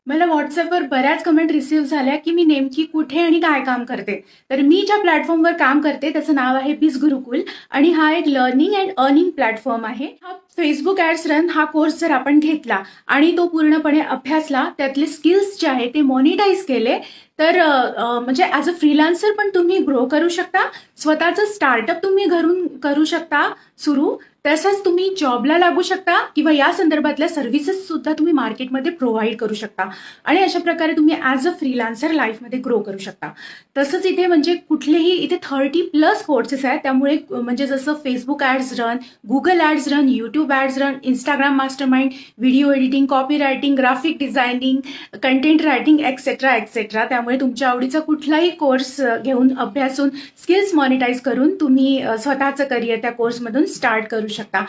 मला WhatsAppवर बऱ्याच कमेंट रिसीव्ह झाल्या, की मी नेमकी कुठे आणि काय काम करते. तर मी ज्या प्लॅटफॉर्मवर काम करते त्याचं नाव आहे बीज गुरुकुल आणि हा एक लर्निंग अँड अर्निंग प्लॅटफॉर्म आहे. हा Facebook ॲड्स रन हा कोर्स जर आपण घेतला आणि तो पूर्णपणे अभ्यासला, त्यातले स्किल्स जे आहे ते मॉनिटाईज केले, तर म्हणजे ॲज अ फ्रीलान्सर पण तुम्ही ग्रो करू शकता. स्वतःचं स्टार्टअप तुम्ही घरून करू शकता सुरू. तसंच तुम्ही जॉबला लागू शकता किंवा या संदर्भातल्या सर्व्हिसेस सुद्धा तुम्ही मार्केटमध्ये प्रोव्हाइड करू शकता आणि अशा प्रकारे तुम्ही ॲज अ फ्रीलान्सर लाईफमध्ये ग्रो करू शकता. तसंच इथे म्हणजे कुठलेही इथे 30+ कोर्सेस आहेत. त्यामुळे म्हणजे जसं Facebook ads run, Google ads run, YouTube ads run, Instagram mastermind, video editing, copy writing, graphic designing, content writing etcetera etcetera. त्यामुळे तुमच्या आवडीचा कुठलाही कोर्स घेऊन अभ्यासून स्किल्स मॉनिटाईज करून तुम्ही स्वतःचं करिअर त्या कोर्समधून स्टार्ट करू शकता.